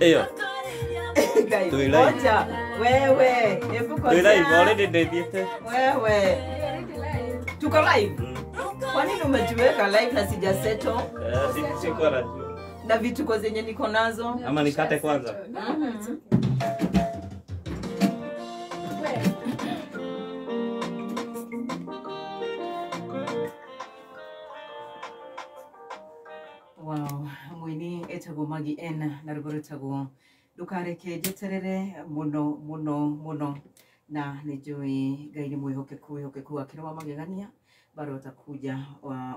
Eyo. Ngoja wewe, hebu kwa live already dediete. Wewe. Tuko live? Kwa nini umejiweka live na sija settle? Sikuwa najua. Na vituko zenye niko nazo. Ama nikate kwanza. Wow, mwini etago magi ena na ruguru tago dukareke jeterere muno na nijui gaini mwihokeku akirwa magegania barota kuja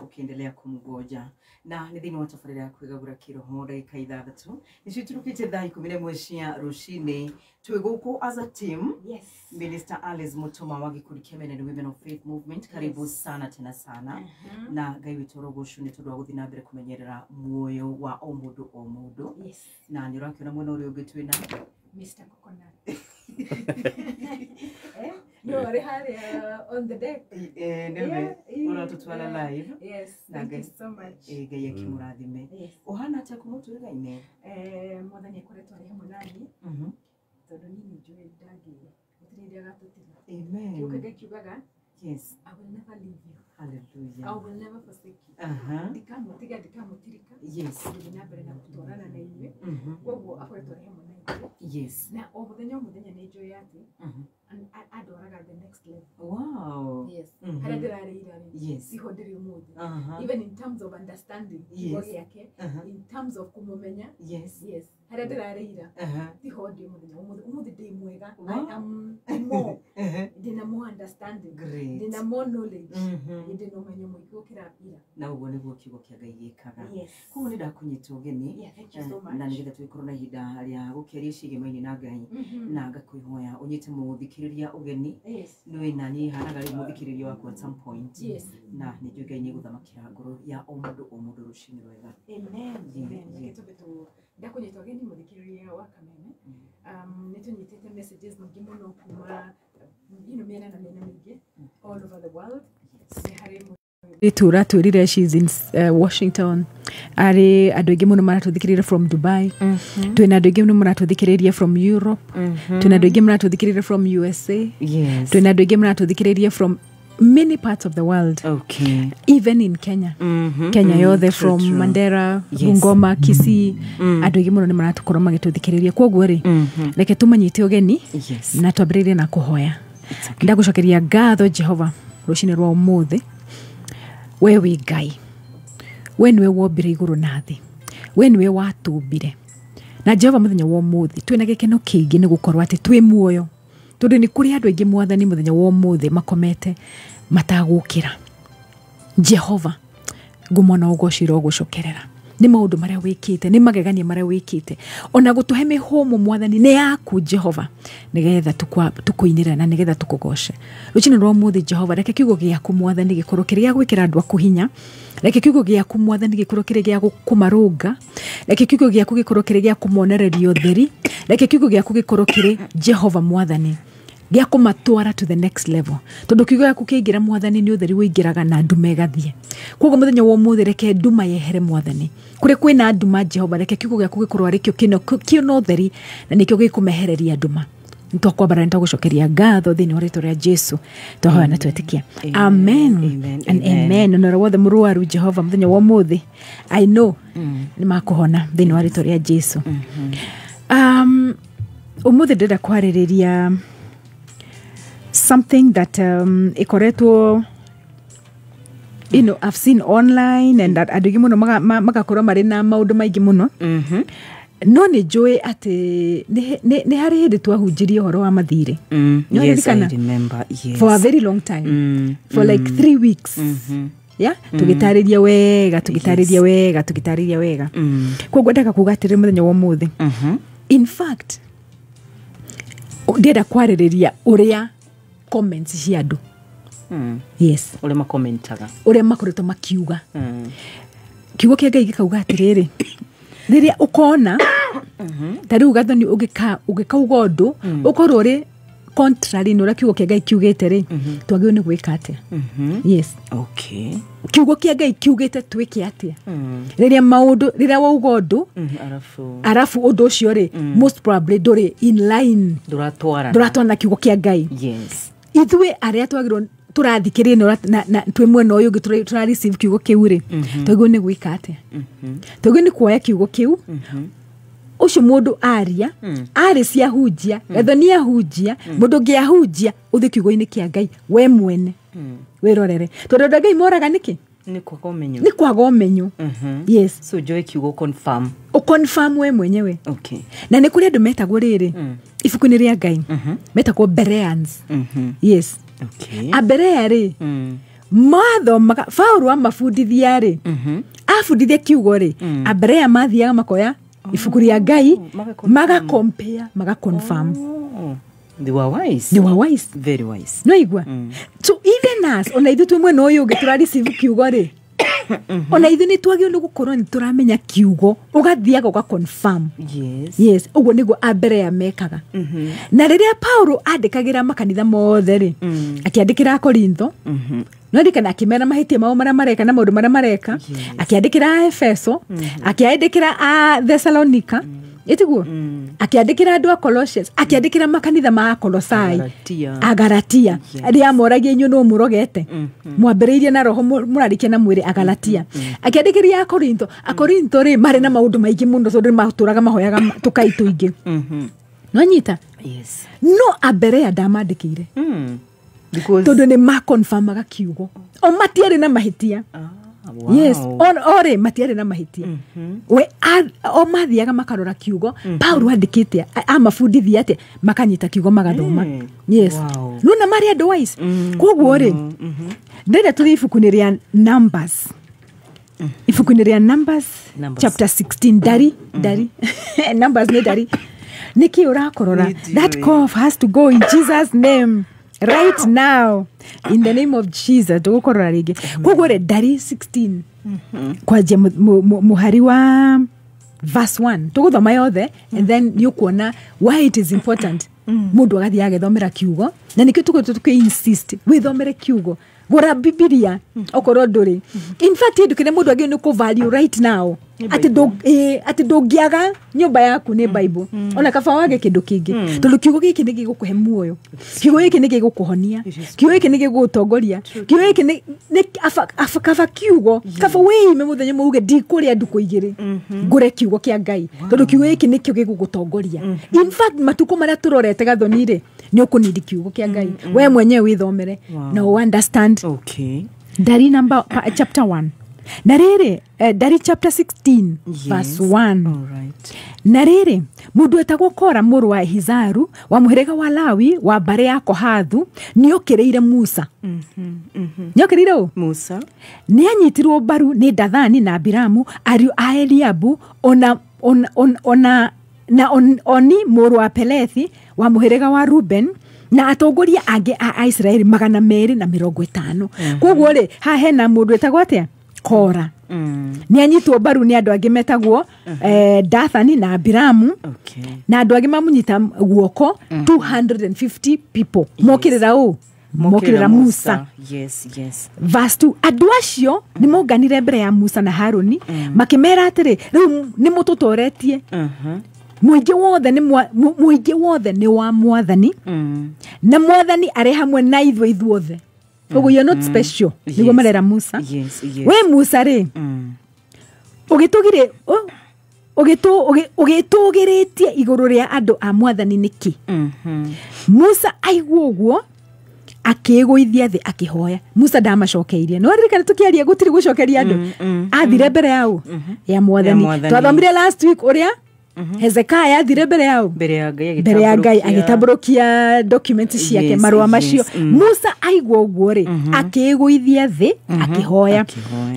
ukiendelea kumgoja na nithini watafarira kwigagura kiroho dakika 3 nicio turukite thaa 11 cia rucini twiguku as a team. Yes. Minister Alice Mutuma wa gikundi kia Men and Women of Faith Movement, karibu sana tena sana. Na Ngai witu rogoshu ni tundu wa guthi na mbere kumenyerera muoyo wa o mundu. Yes. Na ni rakiona mwana uri ungi twina Mr. Coconut. No, on the deck. Nebe uratutwara live. Yes, thank you so much. Ngai akimurathime. Yes. Ohana atia kumuturira-ine? Mwathani akoretwo ari hamwe nani. Tondu nini njui ndagi gutirindia gatutira. Amen. Kiukaga kiugaga. Yes. I will never leave you. Hallelujah. I will never forsake you. Ndikamutiga ndikamutirika. Yes. Ndina mbere na gutwarana na inywe. Koguo akoretwo ari hamwe na inywe. Yes. Na o muthenya ni njui ati. And adoraga the next level. Wow. Yes. Haria ndirareira ni. Yes. Siho ndiri umuthi. Even in terms of understanding. Yes. In terms of kumumenya. Yes. Yes. Haria ndirareira. Siho ndiri umuthi ndi mwega. I am more. Ndina more understanding. Great. Ndina more knowledge. Ndina umenyo mwingi gukira ira. Na uguo niguo kiugo kia Ngai gikaga. Yes. Kuo ni ndakunyita ugeni. Yeah, thank you so much. Na nigetha twikorwo na ihinda ria gukeria cigemaini na Ngai na ngakwihoya unyite muthikiriria ugeni. Yes. Nui nani hanaga ri muthikiriria wako at some point. Yes. Na nijue Ngai ni guthamakira ngoro ya o mundu rucini rwega. Amen. Amen. Ndakunyita ugeni muthikiriria wa Kameme. Nitunyitite messages nyingi muno kuma miena na miena mingi all over the world. Tura twirire she's in Washington. Ari andu aingi muno maratuthikirira from Dubai. Twina andu aingi muno maratuthikiriria from Europe. Twina andu aingi maratuthikirira from USA. Yes. Twina andu aingi maratuthikiriria from many parts of the world. Okay. Even in Kenya. Kenya yothe from true. Mandera, Bungoma, Kisii. Andu aingi muno ni maratukorwo magituthikiriria. Koguo ri reke tumanyite ugeni na twambiririe na kuhoya. Ndagucokeria ngatho Jehova rucini rwa umuthi. We wi Ngai. We niwe wombire iguru na thi. We niwe watumbire. Na Jehova muthenya wa umuthi twina gikeno kiingi ni gukorwo ati twi muoyo. Tondu ni kuri andu aingi mwathani muthenya wa umuthi makomete matagukira. Jehova ngumona ugocira ugucokerera. Ni maundu maria wikite, ni magegania maria wikite. Ona gutuhe mihumo mwathani ni yaku Jehova. Nigetha tukuinira na nigetha tukugoshe. Rucini rwa umuthi Jehova reke kiugo giaku mwathani gikorwo kiri gia gwikira andu akuhinya. Reke kiugo giaku mwathani gikorwo kiri gia kumarunga. Reke kiugo giaku gikorwo kiri gia kumonereria utheri. Reke kiugo giaku gikorwo kiri Jehova mwathani gia kumatwara to the next level. Tondu kiugo giaku kiingira mwathani ni utheri wingiraga na ndu megathie. Koguo muthenya wa umuthi reke nduma yehere mwathani. Kuri kwina nduma Jehova reke kiugo giaku gikorwo ari kio no utheri na nikio gikumehereria nduma. Ntokwambara ntagucokeria ngatho thini wa ritwa ria Jesu twahoya na twetikia. Amen. And amen. Nora wothe muruaru Jehova muthenya wa umuthi I know ni makuhona thini wa ritwa ria Jesu. Umuthi ndenda kwaririria something that ikoretwo I've seen online and that andu muno magakorwo mari na maundu maingi muno. No ni njui ati ni hari hindi twahunjirie uhoro wa mathire. Yes, I remember. Yes. For a very long time. For like 3 weeks. Yeah, tugitariria wega. Koguo ndaka kuga atiri muthenya wa umuthi. In fact, ndenda kwaririria uria comments cia andu. Yes. Uria makomentaga. Uria makoretwo makiuga. Kiugo kia Ngai gikauga atiriri. Riria ukona tari ugathoni ugikauga undu ukorwo ri contrary no kiugo kia Ngai kiugite ri twagio ni gwika atia yes okay kiugo kia Ngai kiugite twike atia riria maundu riria wauga undu arafu undu ucio ri most probably nduri in line duratwara na kiugo kia Ngai yes ithwe aria twagirwo turathikirie na twi mwena uyu tura receive kiugo kiu ri twagio ni gwika atia twagio ni kuoya kiugo kiu ucio mundu aria ari cia hunjia ethoni ahunjia mundu ngi ahunjia uthi kiugo-ini kia Ngai we mwene wirorere tondu Ngai moraga niki ni kwaga umenyo yes so joy kiugo confirm we mwenyewe okay na ni kuri andu metagwo riri ibuku-ini ria Ngai metagwo Bereans yes okay Aberea ri mathomaga Paulo amabundithia ri abundithia kiugo ri Aberea mathiaga makoya ibuku ria Ngai maga compare maga confirm they were wise very wise no igwa so even us ona ithu tumwe no uyu ngitura receive kiugo ri ona ithu ni twagio ni gukorwo ni turamenya kiugo ugathiaga uga confirm yes uguo niguo Aberea mekaga na riria Paulo andikagira makanitha mothe ri akiandikira Korintho no ndikana akimera mahitia mao maria mareka na maundu maria mareka akiandikira Efeso akiandikira Thessalonica itiguo akiandikira andu a Colossians akiandikira makanitha ma Colossae Agalatia aria moragia inyu no murogete mwambiriirie na roho murarikia na mwiri Agalatia akiandikiria Korintho ri mari na maundu maingi muno tondu maturaga mahoyaga tukai tuingi no nyita yes no Aberea ndamandikire because tondu ni ma confirmaga kiugo o matiari na mahitia wow. Yes ore matiari na mahitia we o mathiaga makarora kiugo Paulo andikite amabundithia ate makanyita kiugo magathoma yes wow. Nuna mari andu wise koguo ri ndenda tuthi ibuku-ini ria Numbers ibuku-ini ria Numbers chapter 16 dari Numbers ni dari niki urakorora that cough has to go in Jesus name right now in the name of Jesus tugukorora ringi koguo ri dari 16 kwaje muhari wa verse 1 tuguthoma yothe and then you kuona why it is important mundu agathia agethomera kiugo na nikio tuke insist withomere kiugo gora Biblia okorwo nduri in fact ndukire mundu agio ni ku value right now ati ndungiaga nyumba yaku ni Bible ona kaba wage kindu kingi tondu kiugo giki ni gigukuhe muoyo kiugo giki ni gigukuhonia kiugo giki ni gigutongoria kiugo giki ni kaba kiugo kaba wime muthenya muge ndikuria nduku igiri ngure kiugo kia Ngai tondu kiugo giki ni kio gigugutongoria in fact matuko maria turorete gathoni ri ni ukunidi kiugo kia Ngai we mwenyewe withomere na understand okay dari number chapter 1 na riri dari chapter 16 verse 1 alright na riri mundu etagwo Kora muru wa Hizaru wa muhirega wa Lawi wa bare ya Kohathu ni okireire Musa ni okireire Musa ni anyitirwo baru ni Dathani na Abiramu ariu a Eliabu ona oni muru wa Pelethi wa muhirega wa Ruben na atongoria ange a Israeli 250 koguo ri ha hena mundu etagwo atia Kora ni anyitwo baru ni andu angi metagwo Dathani na Abiramu okay na andu angi mamunyita guoko 250 people mokirira Musa yes verse 2 andu acio ni monganire mbere ya Musa na Haruni makimera atiri riu ni mututoretie muingi wothe ni wa Mwathani na Mwathani ari hamwe na ithuothe uguo you're not special niguo marera Musa we Musa ri ugitugiritie iguru ria andu a Mwathani niki Musa aigua uguo akiguithia thi akihoya Musa ndamacokeirie no ririkana tukiaria gutiri gucokeria andu athire mbere yao ya Mwathani twathomire last week uria Hezekiah athire mbere ya Ngai agitamburukia documents ciake marua macio Musa aigua uguo ri akiguithia thi akihoya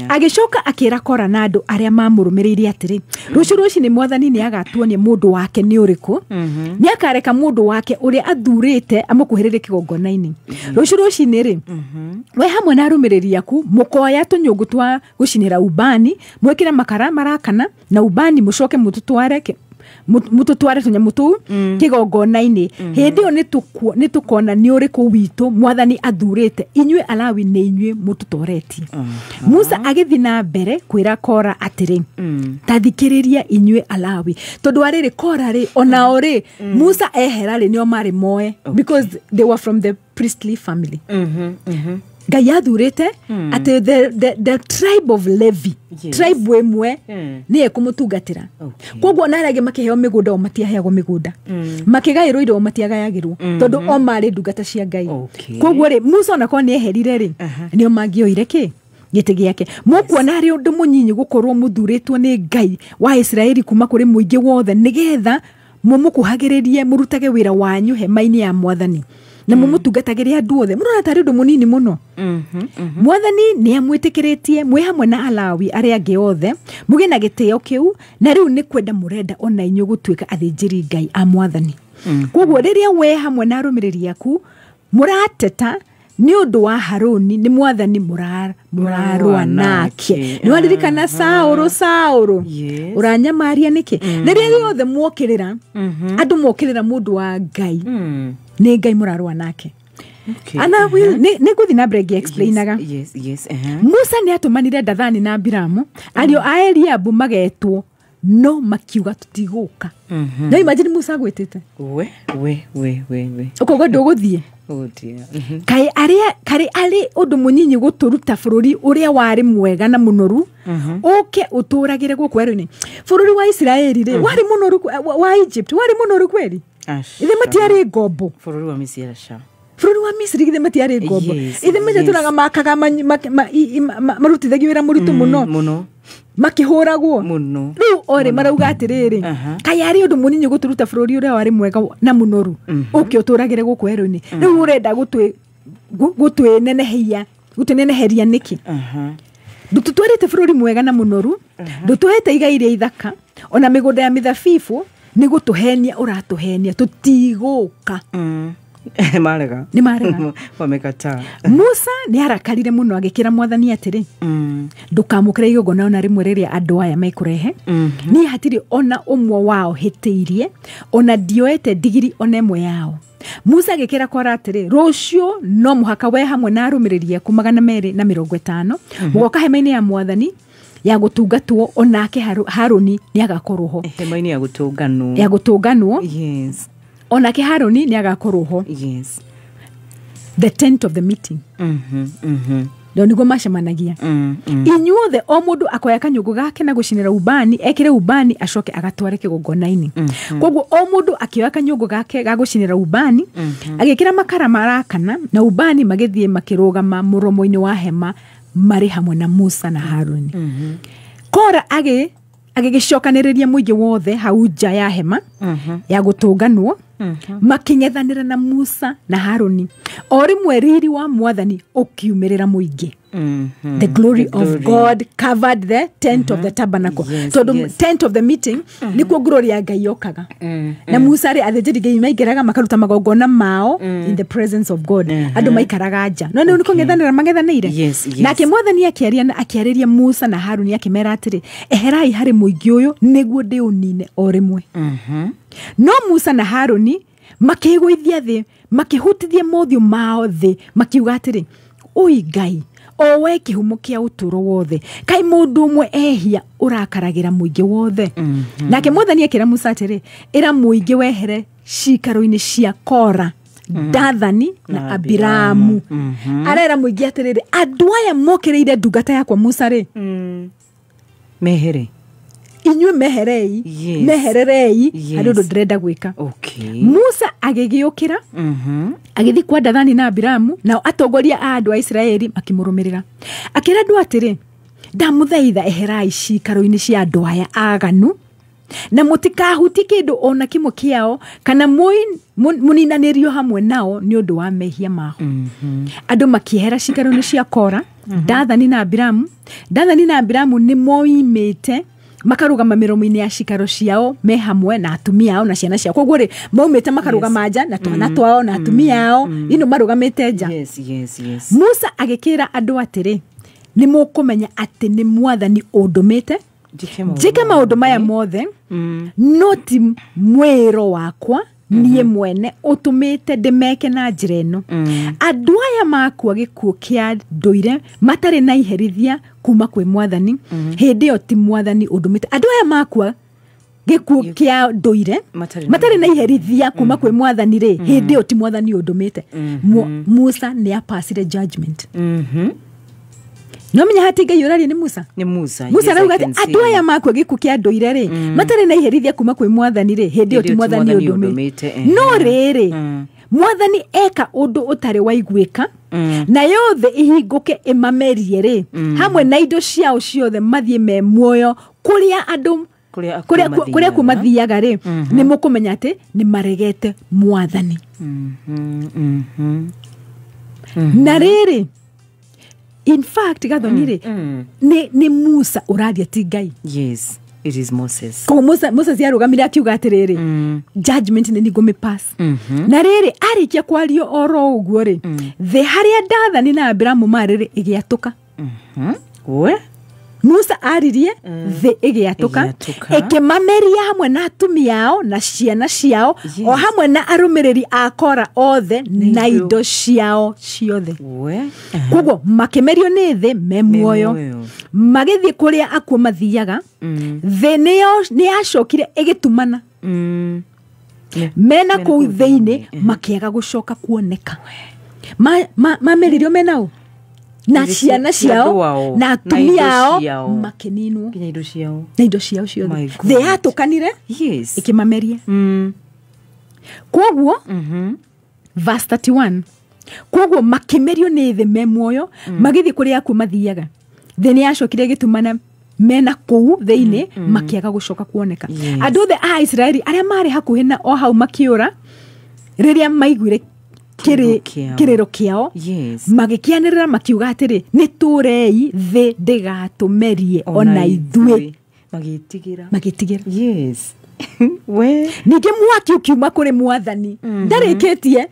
agicoka akira Kora na andu aria mamurumiriire atiri ruci ni Mwathani ni agatuonia mundu wake ni uriku ni akareka mundu wake uria athurite amukuhirire kigongona-ini ruci ni ri we hamwe na arumiriri aku mukoya tunyungu twa gucinira ubani mwekira makara marakana na ubani mucoke mututware mututware tunyamu tu kigongona-ini hindi yo nitukona ni uriku witu mwathani athurite inyue Alawi ni inyue mututoretie. Musa agithi na mbere kwira Kora atiri tathikiriria inyue Alawi tondu ariri Kora ri ona ori Musa ehera ri nio mari moe because they were from the priestly family. Ngai athurite ati the tribe of Levi, tribe wemwe ni ekumutungatira. Koguo narage makiheo migunda o matiaheagwo migunda, makigairwo indo o matiagayagirwo tondu o mari ndungata cia Ngai. Koguo ri Musa ona ko ni eherire ri nio mangioire ki gite giake. Mukuona ri undu munyinyi gukorwo muthuritwo ni Ngai wa Israeli kuma kuri muingi wothe nigetha mumukuhagiririe murutage wira wanyu hema-ini ya Mwathani na mumutungatagiria andu othe. Murona tari undu munini muno. Mwathani ni amwitikiritie mwe hamwe na Alawi aria angi othe mugi na gitio kiu na riu ni kwenda murenda ona inyu gutuika athinjiri Ngai a Mwathani. Koguo riria we hamwe na arumiriri aku murateta ni undu wa Haruni ni Mwathani murarua nake. Ni waririkana Sauro uranyamaria niki riria riothe mwokirira andu mwokirira mundu wa Ngai ni Ngai murarua nake. Ana will ni guthi na bregi explainaga. Musa ni atumanire Dathani na Abiramu ario a Eliabu magetwo no makiuga tutiguka. Na imagine Musa gwitite we ukogo nduguthie kai ari undu munyinyi guturuta bururi uria wari mwega na munoru uke uturagire guku werũ-ini. Bururi wa Israeli ri wari munoru wa Egypt wari munoru kweli ithe matiari ngombo. Bururi wa Misri sha bururi wa Misri ithe matiari ngombo ithe maturaga makaga marutithagio wira muritu muno makihuragwo muno. Riu ore marauga atiriri kai ari undu munyinyi guturuta bururi uria wari mwega na munoru uke uturagire guku werũ-ini. Riu urenda gutweneneheria niki? Ndututwarite bururi mwega na munoru, ndutuhete igai iria ithaka ona migunda ya mithabibu ni gutuhenia uratuhenia tutiguka. Marega wamekata. Musa ni arakarire muno agikira Mwathani atiri ndukamukire igongona ona rimwe riria andu aya maikurehe ni hatiri ona umwe wao hitiirie ona ndioete digiri ona imwe yao. Musa agikira Kora atiri rucio no muhaka we hamwe na arumiriri aku 250 mugoka hema-ini ya Mwathani ya gutungatwo onake Haruni ni agakorwo hema-ini ya gutunganwo yes onake Haruni ni agakorwo ho yes the tent of the meeting ndio nigo macemanagia inyuothe o mundu akoya kanyugo gake na gucinira ubani ekire ubani acoke agatware kigongona-ini. Koguo o mundu akioya kanyugo gake ga gucinira ubani agikira makara marakana na ubani magithie makirugama muromo-ini wa hema mari hamwe na Musa na Haruni. Kora agigicokaniriria muingi wothe hau nja ya hema ya gutunganwo makingethanira na Musa na Haruni o rimwe riri wa Mwathani ukiumirira muingi. The glory of God covered the tent of the tabernacle. So the tent of the meeting nikuo glory ya Ngai yokaga. Na Musa ri athinjiri Ngai maigeraga makaruta magongona mao in the presence of God. Andu maikaraga nja. No ni kungethanira magethanire. Nake Mwathani akiariria Musa na Haruni akimera atiri eherai hari muingi uyu niguo ndi unine o rimwe. No Musa na Haruni makigwithia thi makihutithia mothio mao thi makiuga atiri oi Ngai o we kihumo kia uturo wothe kai mundu umwe ehia urakaragira muingi wothe. Nake Mwathani akira Musa atiri ira muingi wehere cikaro-ini cia Kora Dathani na Abiramu. Arera muingi atiriri andu aya mokireire ndungata yakwa Musa ri mehere inyue meherei mehererei andu ndrenda gwika. Musa agigiukira agithi kwa Dathani na Abiramu na atongoria a andu a Israeli makimurumirira akira andu atiri ndamuthaitha eherai cikaro-ini cia andu aya aganu na mutikahuti kindu ona kimwe kiao kana muninanirio hamwe nao ni undu wa mehia mao. Andu makiehera cikaro-ini cia Kora Dathani na Abiramu ni moimite makarugama miromo-ini ya cikaro ciao me hamwe na atumia ao na ciana ciao. Koguo ri maumite makarugama nja na twana twao na atumia ao ino marugamite nja. Musa agikira andu atiri ni mukumenya ati ni Mwathani undumite njike maundu maya mothe no ti mwiro wakwa niĩ mwene ũtũmĩte ndĩmeke na njĩra ĩno. Andũ aya makua gĩkuũ kĩa ndũire matarĩ na iherithia kuma kwĩ Mwathani, hĩndĩ ĩyo ti Mwathani ũndũmĩte. Andũ aya makua gĩkuũ kĩa ndũire matarĩ na iherithia kuma kwĩ Mwathani rĩ, hĩndĩ ĩyo ti Mwathani ũndũmĩte. Musa nĩ apasire judgment. No menya hati Ngai ũraria nĩ Musa. Nĩ Musa. Musa arauga atĩ andũ aya makua gĩkuũ kĩa ndũire rĩ, matarĩ na iherithia kuma kwĩ Mwathani rĩ, hĩndĩ ĩyo ti Mwathani ũndũmĩte. No rĩrĩ, Mwathani eka ũndũ ũtarĩ waiguĩka, na yothe ihingũke ĩmamerie rĩ, hamwe na indo ciao ciothe mathiĩ me muoyo kũrĩa andũ kũrĩa kumathiaga rĩ, nĩ mũkũmenya atĩ nĩ maregete Mwathani. Na rĩrĩ, in fact Gathoni rĩ, nĩ Musa ũraria ti Ngai. Yes, it is Moses. Ko Musa ciarũgamire akiuga atĩrĩrĩ, judgment nĩ ngũmĩ pass. Na rĩrĩ arĩkia kwario oro ũguo rĩ, thĩ harĩa Dathani na Abiramu marĩ rĩ ĩgĩatũka. We Musa aririe thĩ ĩgĩatũka, ĩkĩmameria hamwe na atumia ao na ciana ciao, o hamwe na arũmĩrĩri a Kora othe na indo ciao ciothe. Koguo makĩmerio nĩ thĩ me muoyo, magĩthiĩ kũrĩa akuo mathiaga, thĩ nĩ yacokire ĩgĩtumana. Mena kũu thĩinĩ makĩaga gũcoka kuoneka. Mameririo menao na ciana ciao na atumia ao makĩninwo na indo ciao ciothe. Thĩ yatũkanire ĩkĩmameria. Koguo verse 31, koguo makĩmerio nĩ thĩ me muoyo, magĩthiĩ kũrĩa akuo mathiaga, thĩ nĩ yacokire ĩgĩtumana mena kũu thĩinĩ makĩaga gũcoka kuoneka. Andũ othe a Isiraeli arĩa marĩ hakuhĩ na o hau makĩũra rĩrĩa maiguire kĩrĩro kĩao, magĩkĩanĩrĩra makiuga atĩrĩ, nĩ tũrei thĩ ndĩgatũmerie ona ithuĩ. Magĩtigĩra. Yes. Ningĩ mwaki ũkiuma kũrĩ Mwathani, ndarĩkĩtie.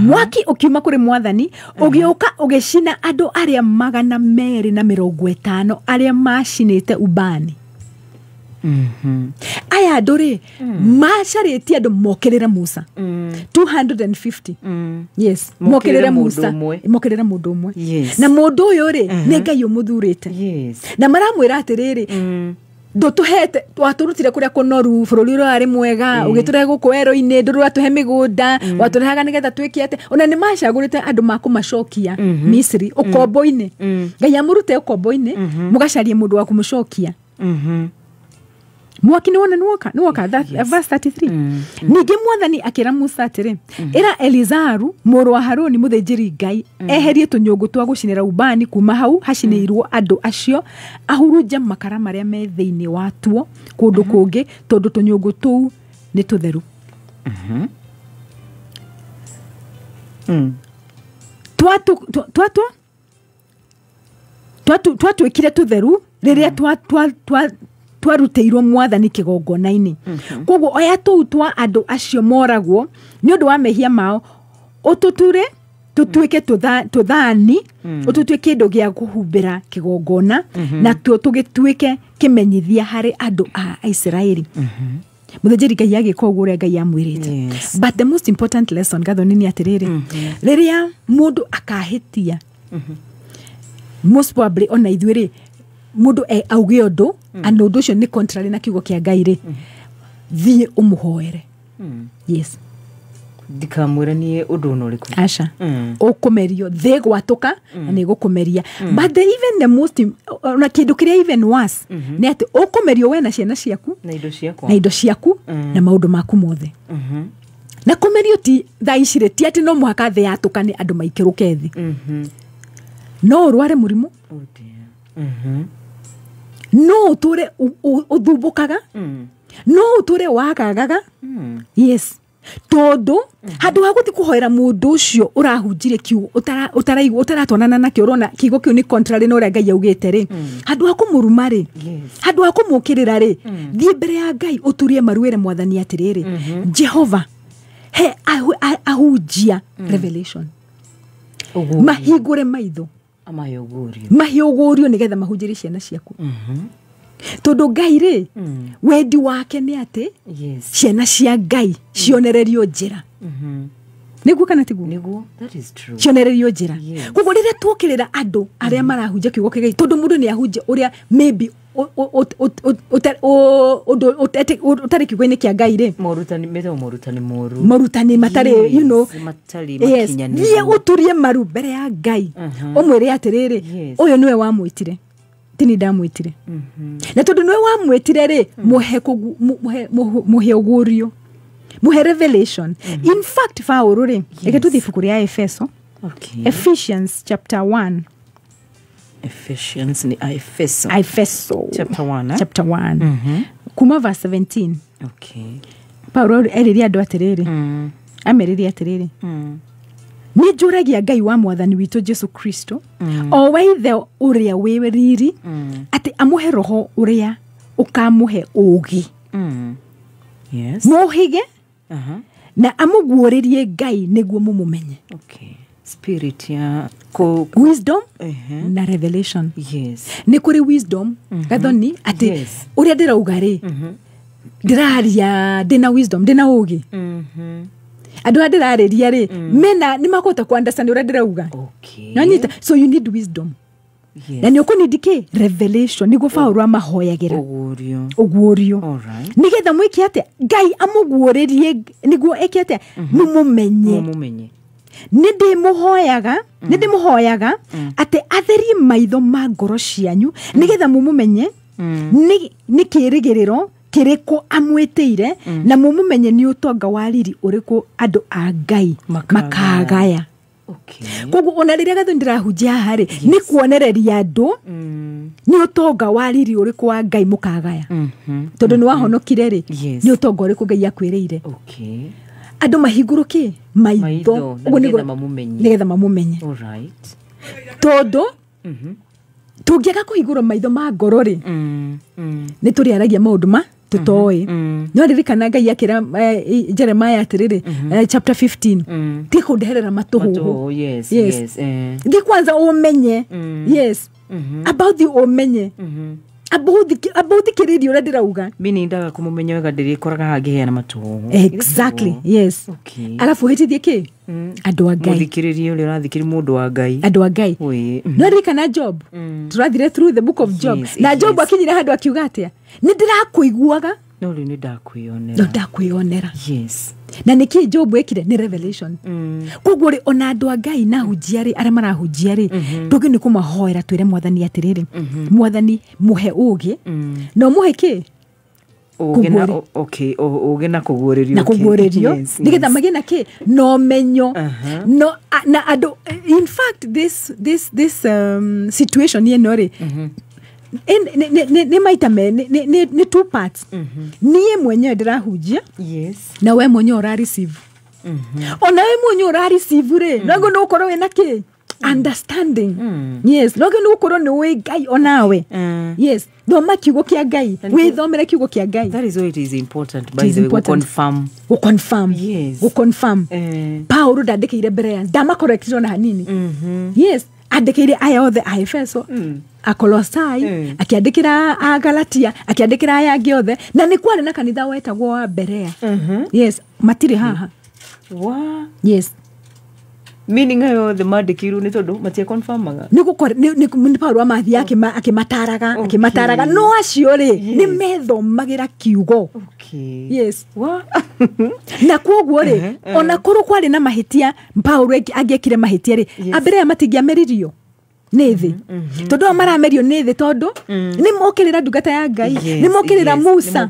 Mwaki ũkiuma kũrĩ Mwathani ũgĩũka ũgĩcina andũ arĩa 250 arĩa macinĩte ubani. Aya andũ rĩ, macarĩtie andũ mokĩrĩra Musa 250. Yes, mokĩrĩra Musa, mokĩrĩra mũndũ ũmwe. Na mũndũ ũyũ rĩ, nĩ Ngai ũmũthurĩte. Na maramwĩra atĩrĩrĩ, ndũtũhete, watũrutire kũrĩa kũnoru, bũrũri ũrĩa warĩ mwega, ũgĩtũrehe gũkũ werũ-inĩ, ndũratũhe mĩgũnda, watũrehaga nĩgetha twĩke atĩ. Ona nĩ macagũrĩte andũ makũmacokia Misiri ũkombo-inĩ. Ngai amũrute ũkombo-inĩ, mũgacarie mũndũ wa kũmũcokia. Mwaki nĩ wona nĩ woka verse 33. Ningĩ Mwathani akĩra Musa atĩrĩ, ĩra Elizaru mũrũ wa Haruni mũthĩnjĩri Ngai eherie tũnyũngũ twa gũcinĩra ubani kuma hau hacinĩirwo andũ acio, ahurunja makara marĩa me thĩinĩ watuo kũndũ kũngĩ, tondũ tũnyũngũ tũu nĩ tũtheru. Twatuĩkire tũtheru rĩrĩa twarutĩirwo Mwathani kĩgongona-inĩ. Koguo oya tũu twa andũ acio moragwo nĩ ũndũ wa mehia mao, ũtũture tũtuĩke tũthani, ũtũtuĩke kĩndũ gĩa kũhumbĩra kĩgongona, na tũgĩtuĩke kĩmenyithia harĩ andũ a Isiraeli. Mũthĩnjĩri Ngai agĩka ũguo ũrĩa Ngai amwĩrĩte. But the most important lesson Gathoni nĩ atĩrĩrĩ, rĩrĩa mũndũ akahĩtia, most probably ona ithuĩ rĩ, mũndũ auge ũndũ, and ũndũ ũcio nĩ contrary na kiugo kĩa Ngai rĩ, thiĩ ũmũhoere. Yes. Ndikamwĩre niĩ ũndũ ũno ũrĩkũ. Aca. Ũkũmerio, thĩ gwatũka na nĩ gũkũmeria. But even the most, na kĩndũ kĩrĩa even worse, nĩ atĩ ũkũmerio we na ciana ciaku na indo ciaku na maũndũ maku mothe. Na kũmerio ti thaa ici rĩ, ti atĩ no mũhaka thĩ yatũka nĩ andũ maikĩrũke thĩ. No ũrware mũrimũ, no ũtũre ũthumbũkaga, no ũtũre wakagaga. Yes. Tondũ handũ ha gũthiĩ kũhoera mũndũ ũcio ũrahunjire kiugo ũtaratwanana nakĩo, ũrona kiugo kĩu nĩ contrary na ũrĩa Ngai augĩte rĩ, handũ ha kũmũruma rĩ, handũ ha kũmũkĩrĩra rĩ, thiĩ mbere ya Ngai ũturie maruĩre Mwathani atĩrĩrĩ, Jehova he ahunjia revelation, mahingũre maitho, mahĩũgũrio nĩgetha mahunjĩrie ciana ciaku. tondu Ngai ri wendi wake ni ati ciana cia Ngai cionererio njira niguo kana tiguo niguo that is true cionererio njira koguo riria twokirira andu aria marahunjia kiugo kia Ngai tondu mundu ni ahunjia uria maybe utari kiugo-ini kia Ngai ri morutani matari you know matari makinyanĩru ye uturie maru mbere ya Ngai umwire atiriri uyu niwe wamwitire tini ndamwitire na tondu niwe wamwitire ri muhe ugurio muhe revelation in fact Paulo ri eke tuthi ibuku ria Efeso Ephesians chapter 1 Ephesians ni Efeso chapter 1 chapter 1 kuma verse 17 Paulo eriria andu atiriri ameriria atiriri ni njuragia Ngai wa mwathani witu Jesu Kristo o waithe uria wi riri ati amuhe roho uria ukamuhe ugi muhige na amuguuririe Ngai niguo mumumenye spirit ya wisdom na revelation ni kuri wisdom gathoni ati uria ndirauga ri ndiraria ndina wisdom ndina ugi andu ndirariria ri mena ni makota ku understand uria ndirauga nanyita so you need wisdom na ni ukunidike revelation niguo Paulo amahoyagira ugurio nigetha mwiki ate Ngai amuguuririe niguo eke ate mumumenye Nindimuhoyaga ate atherie maitho ma ngoro cianyu nigetha mumumenye ni kirigiriro kiriko amwitire na mumumenye ni utonga wa riri uriku andu a Ngai makagaya koguo ona riria gathu ndirahunjia hari ni kuonereria andu ni utonga wa riri uriku wa Ngai mukagaya tondu ni wahonokire ri ni utonga uriku Ngai akwiriire andu mahiguruki maitho nigetha mamumenye tondu tungiaga kuhigura maitho ma ngoro ri ni turiaragia maundu ma tutoi no ririkana Ngai akira Jeremiah atiriri chapter 15 ti kundeherera matuhu ndi kwanza umenye about the umenye about the kiridio ria ndirauga mini ndaga kumumenya wega ndirikoraga hangiheana matuhu exactly alafu hitithie ki andu a Ngai muthikiririe uri urathikiri mundu wa Ngai andu a Ngai no ririkana Job turathire through the book of Job na Job akinyira handu akiuga atia ni ndirakuiguaga no ri ni ndakwionera na niki Job ekire ni revelation koguo ri ona andu a Ngai na hunjiari aria marahunjia ri tugi ni kumahoera twire mwathani atiriri mwathani muhe ugi no muhe ki ugi na kuguuririo nigetha magina ki no menyo no na andu in fact this situation ino ri ni maita me ni two parts niye mwenyewe ndirahunjia na we mwenyewe ura receive ona we mwenyewe ura receive re nogo no ukoro we na ki understanding nogo no ukoro ni we Ngai onawe thoma kiugo kia Ngai withomere kiugo kia Ngai that is why it is important by the way confirm Paulo ndandikire mbere ya ndama correctio na hanini andikire aya othe a Efeso Akolosai akiandikira a Galatia akiandikira aya angĩ othe na ni kwari na kanitha wetagwo wa Berea matiri haha meaning ayo the mandikiru ni tondu matie confirmaga ni Paulo amathi akimataraga no acio ri ni methomagira kiugo na koguo ri ona kuru kwari na mahitia Paulo agiekire mahitia ri Berea matingiameririo nithi tondu maramerio nithi tondu ni mokirira ndungata ya Ngai ni mokirira Musa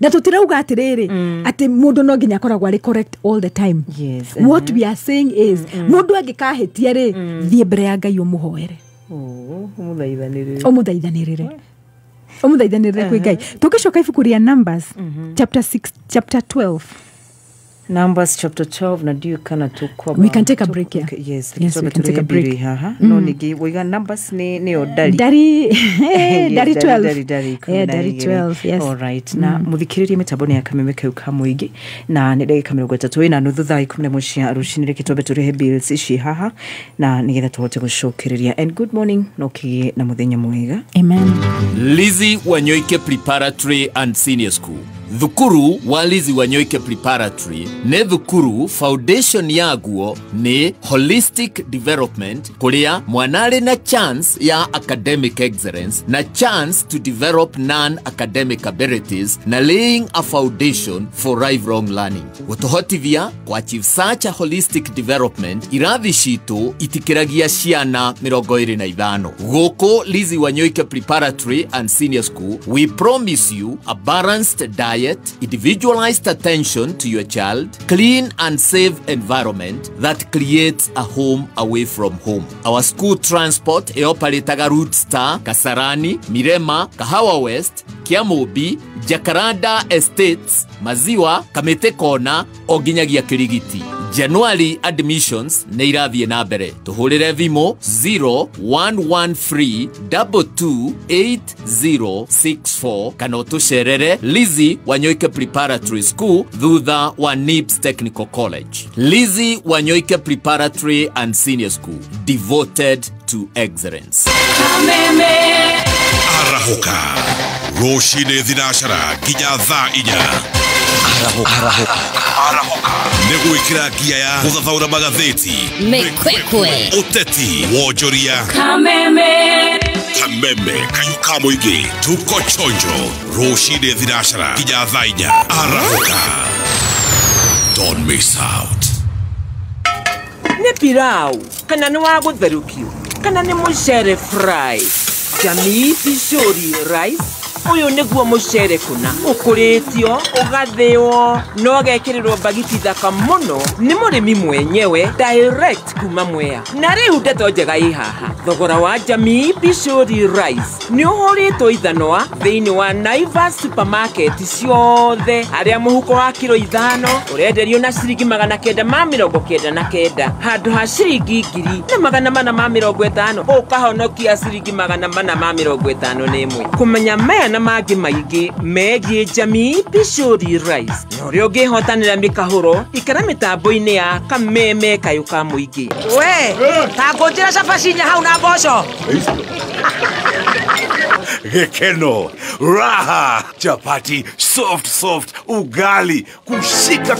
na tutirauga atiriri ati mundu no nginya koragwa ri correct all the time what we are saying is mundu angikahitia ri thie mbere ya Ngai umuhoere umuthaithanirire kwi Ngai tukicoka ibuku ria Numbers chapter 12 Numbers chapter 12 na ndio kana tukwa. We can take a break, yeah. Yes, we can take a break. No nigi we got Numbers ni odari. Dari 12. Yeah, dari 12. Yes. All right. Na muthikiririe mitabone ya kameme kayuka muigi na ni ndagika 30 na nuthu thaa 11 cia rucini reke twambe turihe bills ici haha na nigetha tuhote gucokiriria. And good morning no kigie na muthenya mwega. Amen. Lizzy Wanyoike Preparatory and Senior School. Thukuru wa Lizzy Wanyoike Preparatory ne thukuru foundation yaguo ni holistic development kuria mwanare na chance ya academic excellence na chance to develop non-academic abilities na laying a foundation for lifelong learning. Gutuhotithia kwa achieve such a holistic development irathi citu itikiragia ciana 25. Goko Lizzy Wanyoike Preparatory and Senior School, we promise you a balanced diet, individualized attention to your child, clean and safe environment that creates a home away from home. Our school transport operates Route Star, Kasarani, Mirema, Kahawa West, Kiamobi, Jacaranda Estates, Maziwa, Kamete Kona, Oginyagia Kirigiti. January admissions neirathie na mbere. Tuhurire thimo 0113228064 kana utucerere Lizzy Wanyoike Preparatory School thutha wa NIPS Technical College. Lizzy Wanyoike Preparatory and Senior School, devoted to excellence. Arahoka Roshine Dinashara Ginya Tha Inya. Arahoka Neguikira gia ya Kuthathaura magatheti Mekwekwe Uteti Wojoria Kameme Kayuka Muigi Tuko Chonjo Roshine Dinashara Ginya Tha Inya. Arahoka, don't miss out. Ne pirau kana ni wa gutherukio kana ni mucere fry Jamii Pishori rice uyu niguo mucere kuna ukuritio ugathio no gekirirwo bagiti thaka muno ni murimi mwenyewe direct kuma Mwea na riu ndeto njega ihaha. Thogora wa Jamii Pishori rice ni uhoritwo ithanoa thiini wa Naivas supermarket ciothe aria muhuko wa kilo 5 urenderio na ciringi 999 handu ha ciringi 450 ukahonokia ciringi 451 kumenya mea na magi maigi megie Jamii Pishori rice norio ngihotanira mikahuro ikara mitambo-ini ya Kameme Kayuka Muigi. We tagonjera cabacinya hau na mboco Gekeno raha chapati soft ugali kushika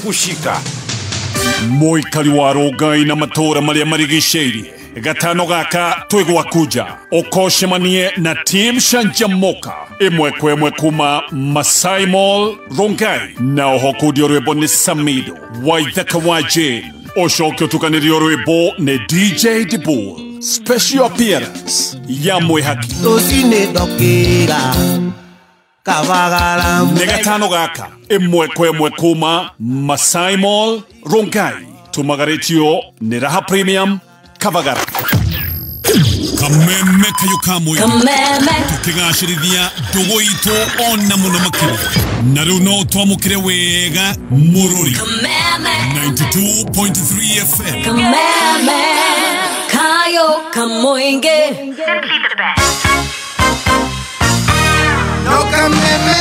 Moikari wa Rongai na matora maria marigiceirie gatano gaka twigwa kuja okoshemanie na team Shanjamoka imwe kwemwe kuma Masai Mall Rongai na ohokudio rwebo ni Samido Waithaka wa Jane oshokyo tukanirio rwebo ni DJ Dibull. Special appearance ya Mwehaki Tosine dokira Kavagara Negatano gaka imwe kwemwe kuma Masai Mall Rongai tumagaretio ni Raha Premium Kavagara Kameme Kayuka Muigi tukigashirithia ndugu itu ona muno makiri na riu no twamukire wega mururi 92.3 FM Kameme Kayuka Muigi, simply the best. No Kameme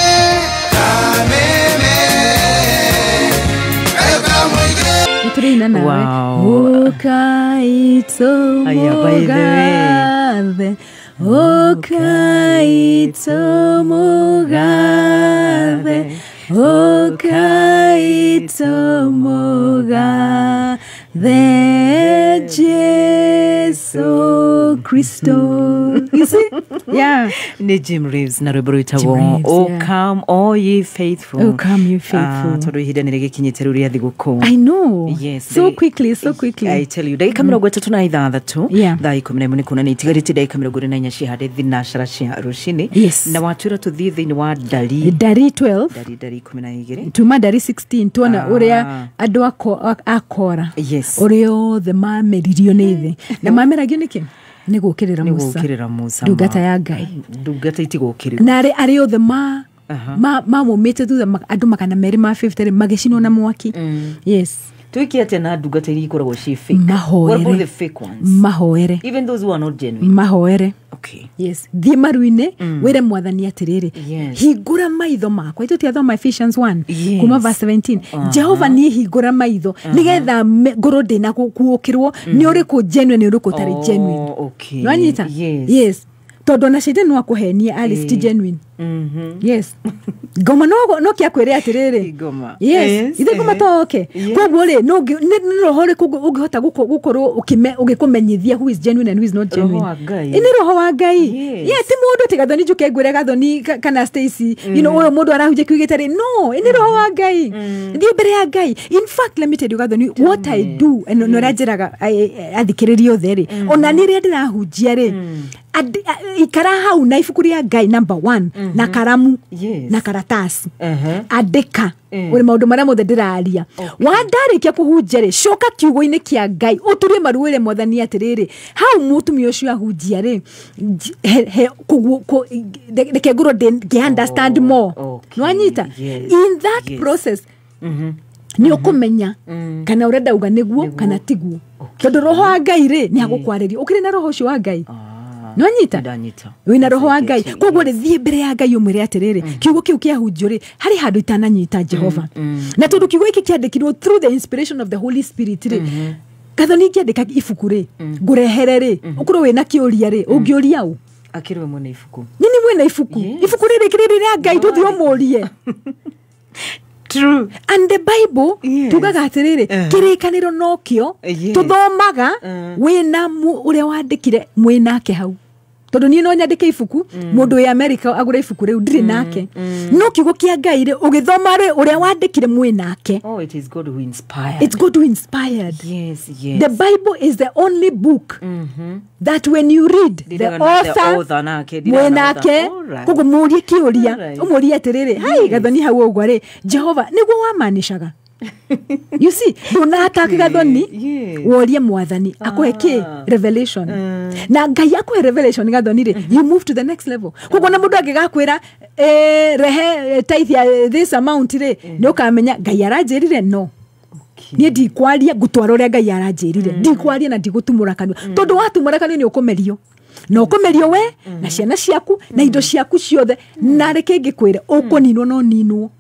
Kayuka Muigi. Iturina nawe. Wow. Okaito mugathe Okaito mugathe Okaito mugathe Jesu Christo. You see? Yeah. Ni Jim Reeves na rwimbo rwitagwo Jim Reeves, Oh yeah. Come All Ye Faithful. Oh come you faithful. Tondu ihinda nire gikinyite ria thiguku. I know. Yes. So quickly. I tell you, dakika 36 Yeah. thaa 11 kuna nitigarite dakika 24 ciahade thinashara cia rucini. Yes. Na watwira tuthie thiini wa Dari Dari 12. Dari 12 Tuma Dari 16 tuona uria andu akora. Yes. Uria othe mameririo ni thi. Na mameragio niki? Ni gukirira Musa. Ni gukirira Musa. Ndungata ya Ngai. Ndungata itigukirira. Na ari othe mamumite thutha andu makana meri ma 50 magecinwo na mwaki. Yes. Tuiki ate na ndugata iri ikoragwo ci fake. Mahoere. What about the fake ones? Mahoere. Even those who are not genuine. Mahoere. Okay. Yes. Thie maruine wire mwathani atiriri. Yes. Hingura maitho makwa. Itu tiathoma Ephesians 1 yes. kuma verse 17. Jehova ni hingura maitho nigetha ngoro ndina kuukirwo ni uriku genuine ni uriku tari genuine. Okay. Nwanyita? Yes. Yes. Todo na shede no akuhenia Alice ti genuine. Yes. Goma no kia kwere atiriri. Goma. Yes. Ide goma to okay. Kwa gole no roho ugihota gukorwo ugikumenyithia who is genuine and who is not genuine. Ini roho wa Ngai. Yes, ti mundu tigathoni juke gwire gathoni kana Stacy. You know uyo mundu arahuje kwigitari. No, ini roho wa Ngai. Ndi mbere ya Ngai. In fact, let me tell you gathoni what I do and no rajiraga athikiririo theri. Ona nire ndirahujia ri. Ikara hau na ifuku ria Ngai number 1 na karamu na karatasi andika uri maundu maria mothe ndiraria wandarikia kuhunjia ri coka kiugo-ini kia Ngai uturie maruire mothani atiriri hau mutumia ucio ahunjia ri reke ngoro understand more nwanyita in that process ni ukumenya kana urenda uga niguo kana tiguo tondu roho wa Ngai ri ni agukwarĩria ukire na roho ucio wa Ngai nwanyita wina roho wa Ngai koguo ri thie mbere ya Ngai umwire atiriri kiugo kiu kia hunjio ri hari handu itananyita Jehova na tondu kiugo iki kiandikirwo through the inspiration of the Holy Spirit ri gathoni kiandika ibuku ri ngurehere ri ukorwo wina kiuria ri ungiuria u akirwe mwena ibuku nini mwena ibuku ibuku riri kiriri ria Ngai tuthio murie. True. And the Bible tugaga atiriri kirikaniro nokio tuthomaga wina uria wandikire mwinake hau tondu ni no nyandike ibuku mundu wi America agura ibuku riu ndiri nake no kiugo kia Ngai ri ugithoma ri uria wandikire mwinake. Oh, it is God who inspired. It's God who inspired. Yes. The Bible is the only book that when you read the author mwinake kugo murie kiuria umurie atiriri hai gathoni hau ogwa ri Jehova niguo wamanishaga. You see, dona ataki gathoni worie mwathani akuhe revelation na Ngai akuhe revelation gathoni ri you move to the next level. Kugo na mundu agigakwira rehe tithe this amount ri ni ukamenya Ngai aranjirire no ni ndikwaria gutwara uria Ngai aranjirire ndikwaria na ndigutumura kanua tondu watumura kanua ni ukumerio no kumerio we na ciana ciaku na indo ciaku ciothe na reke ngikwire ukuninwo no ninwo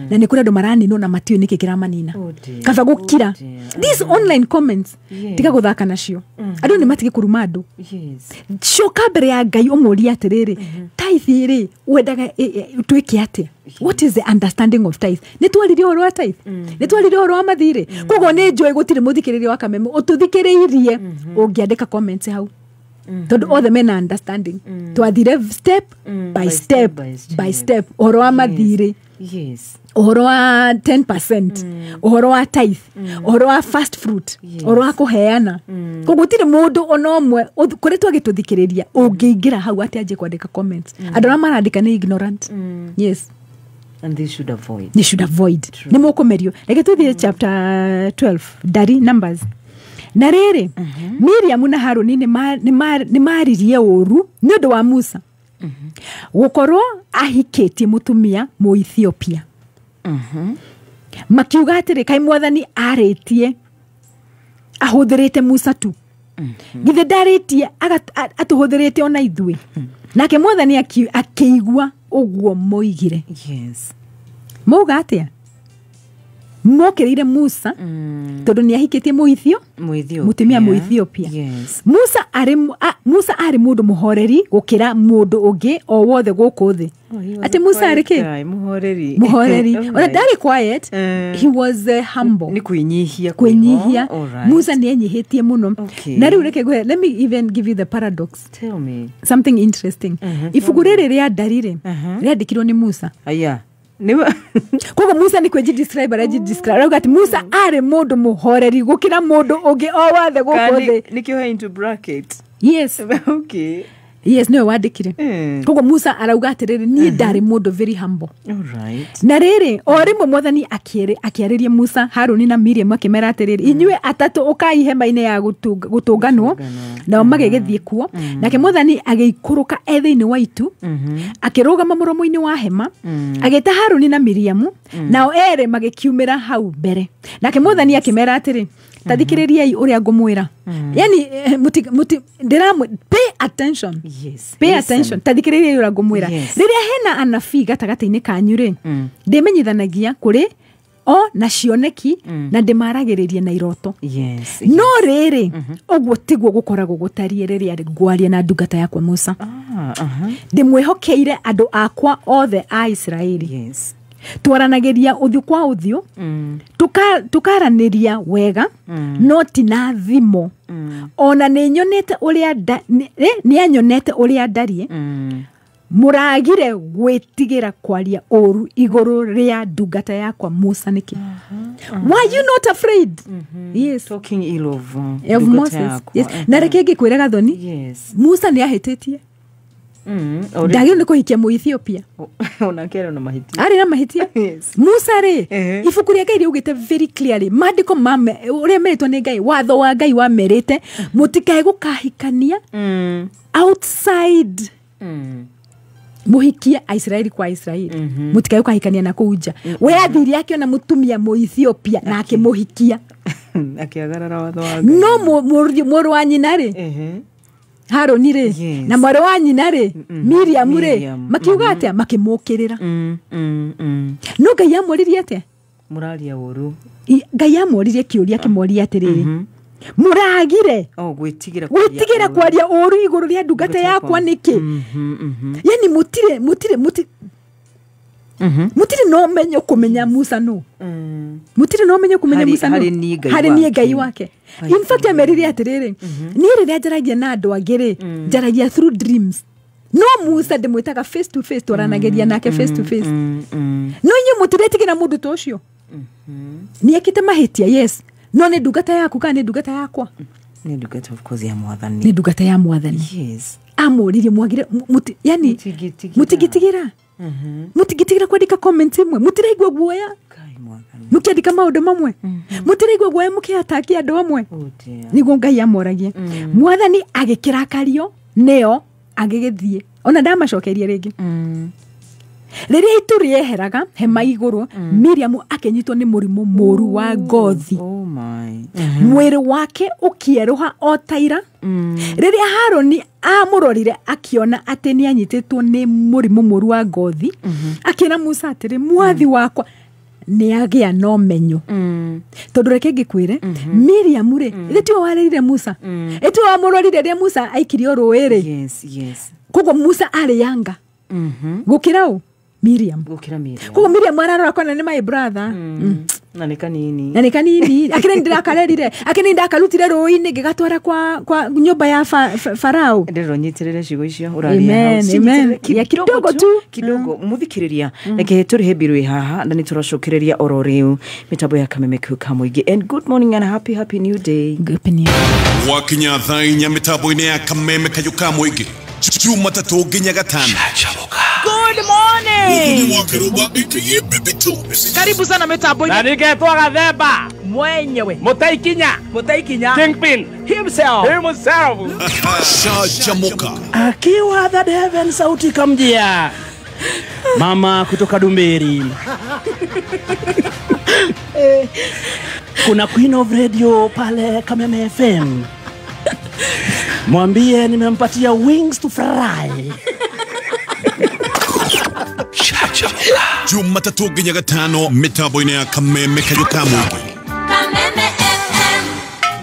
na ni kuri andu maraninwo na matio niki kiramanina kaba gukira these online comments tiga guthaka nacio andu ni matike kuruma andu coka mbere ya Ngai umuria atiriri tithe ri wendaga twike atia what is the understanding of tithe ni twaririe oro wa tithe ni twaririe oro wa mathire kogo ni njoi gutire muthikiririe wa kameme ututhikiriirie ungiandika comments hau tondu all the men are understanding twathire step by step oro wa mathire oro wa 10% oro wa tithe oro wa first fruit oro wa kuheana kugutire mundu onomwe kuri twagituthikiriria ungiingira hau atiaje kwandika comments andu na marandika ni ignorant. Yes. And they should avoid. Ni mukumerio like tuthie chapter 12 dari Numbers na riri Miriam na Haruni ni maririe uru ni undu wa Musa gukorwo ahikitie mutumia mu Ethiopia makiuga atiri kai mwathani aritie ahuthirite Musa tu githe ndaritie atuhuthirite ona ithui nake mwathani akiigua uguo moigire. Yes. Muga atia mokirire Musa tondu ni ahikitie mutumia mu Ethiopia. Yes. Musa ari mundu muhoreri gukira mundu ungi o wothe guku thi ati Musa ariki muhoreri ona ndari quiet he was humble ni kuinyihia Musa ni enyihitie muno na riu reke gwe let me even give you the paradox. Tell me something interesting. Ibuku riri ria ndarire riandikirwo ni Musa kogo Musa ni kweji describe ati Musa ari mundu muhoreri gukira mundu ungi o wathe guku thi nikio into bracket. Yes. Okay. yes niwe wandikire koguo Musa arauga atiriri ni ndari mundu very humble na riri o rimwe mwathani akiariria Musa Haruni na Miriam akimera atiriri inyue atatu ukai hema-ine ya gutunganwo na magegethie kuo nake mwathani ageikuruka ethe-ini wa itu akirugama muromo-ini wa hema ageta Haruni na Miriam nao ere magikiumira hau mbere nake mwathani akimera atiriri tathikiririai uria ngumwira yani pay attention pay attention tathikiririai uria ngumwira riria hena anabii gatagata-ini kanyu ri ndimenyithanagia kuri o na cioneki na ndimaragiririe na iroto no riri ogwo tiguo gukoragwo gutarie riria ngwaria na ndungata yakwa Musa ndimwehokeire andu akwa othe a Israeli twaranageria uthio kwa uthio tukaraniria wega no ti na thimo ona ni nyonete uria ni anyonete uria ndarie muragire gwitigira kwaria oru iguru ria ndungata yakwa Musa niki why you not afraid yes talking ill of Moses yes na reke ngikwira gathoni Musa ni ahititie ndagio ni kuhikia mu Ethiopia ona kero na mahitia ari na mahitia Musa ri ibuku ria Ngai riugite very clearly mandiko mame uria meritwo ni Ngai watho wa Ngai wa merite mutikae gukahikania outside muhikia Israeli kwa Israeli mutikae gukahikania na kuja we athiri yake na mutumia mu Ethiopia na akimuhikia akiagarara watho wa Ngai no muru wa nyina ri Haruni ri na mwari wa nyina ri Miriam ri makiuga atia makimukirira no Ngai amuririe atia muraria uru Ngai amuririe kiuria kimoria atiriri muragire gwitigira kwaria uru iguru ria ndungata yakwa niki yani mutire no menyo kumenya Musa no mutire no menyo kumenya Musa no hari ni Ngai wake in fact ameriria atiriri ni riria njaragia na andu angiri njaragia through dreams no Musa ndimwitaga face to face twaranageria nake face to face no inyu mutiretigina mundu ta ucio ni akite mahitia yes no ni ndungata yaku kana ni ndungata yakwa ni ndungata of course ya mwathani ni ndungata ya mwathani yes amuririe mwagire yani mutigitigira mutigitigira kwandika comment imwe mutiraigwa guoya mukiandika maundu mamwe mutiraigwa guoya mukiatakia andu amwe niguo Ngai amoragie mwathani agikirakario neo agigithie ona ndamacokeria ringi riria itu rieheraga hema iguru Miriam akenyitwo ni murimu muru wa ngothi mwiri wake ukieruha otaira riria Haruni amurorire akiona ati ni anyititwo ni murimu muru wa ngothi akira Musa atiri mwathi wakwa ni agia no menyo tondu reke ngikwire Miriam ri ritio warerire Musa etio amurorire ria Musa aikirio ruiri koguo Musa ari yanga gukira u Miriam koguo Miriam ararora kona ni my brother na ni kanini akini ndirakarerire akini ndakarutire ruini ngigatwara kwa nyumba ya Farao ndiro nyitirire cigo icio uraria amen ya kidogo tu kidogo muthikiriria reke turi hebirwe haha na ni turacokereria oro riu mitabo ya kameme ka muingi and good morning and happy new day wakinya thainya mitabo-ini ya kameme ka muingi Jumatatu nginya Gatano. Good morning. Karibu sana mitambo. Na ningetwa Gathemba mwenyewe. Mutaikinya. Kingpin himself. Shajamoka. Akiwa the heaven sauti kamjia. Mama kutoka Dumberi. Kuna Queen of Radio pale Kameme FM. Mwambie nimempatia wings to fly. Jumatatu nginya Gatano mitambo-ini ya kameme ka muingi. Kameme FM.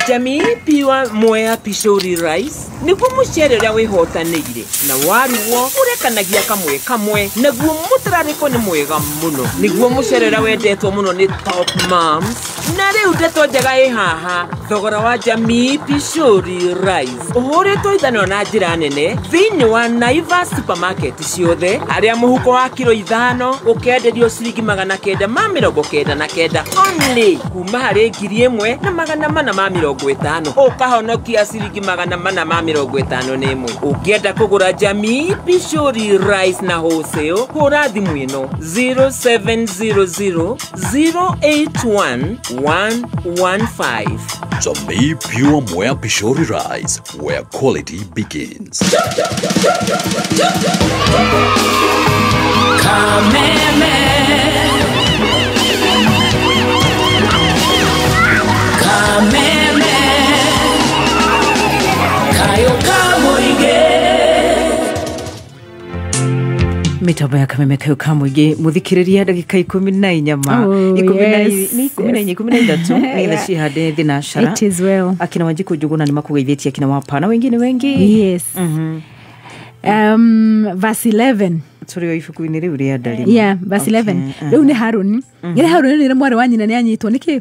Jamii piwa moya pishori rice niguo mucere uria wihotanire na waruo urekanagia kamwe naguo mutarariko ni mwega muno niguo mucere uria wendetwo muno ni Top Moms na riu ndeto njega haha thogora wa Jamii pishori rice uhuritwo ithanio na njira nene thiini wa Naivas supermarket ciothe aria muhuko wa kilo 5 ukenderio ciringi 999 only kuma hari 1,450 ukahonokia ciringi 450 51. Ukienda kugura Jamii Pishori rice na wholesale, hura thimu ino 0700 081 115. Jamii Pure Mwea Pishori rice, where quality begins. Kameme Kameme Kayo Kamuige Mitambo ya Kameme Kayo Kamuige muthikiriria ndagika 14 ma 13 ila shihade thinashara. It is well. Akina Wanjiku Njuguna ni makugeithĩtie akina Wapana wengine wengi. Yes. Verse 11. Turi ifuku-inĩ rĩu rĩa ndari. Yeah, verse 11. Rĩu nĩ Haruni. Nĩ Haruni nĩ mwarĩ wa nyina nĩ anyitwo nĩkĩ?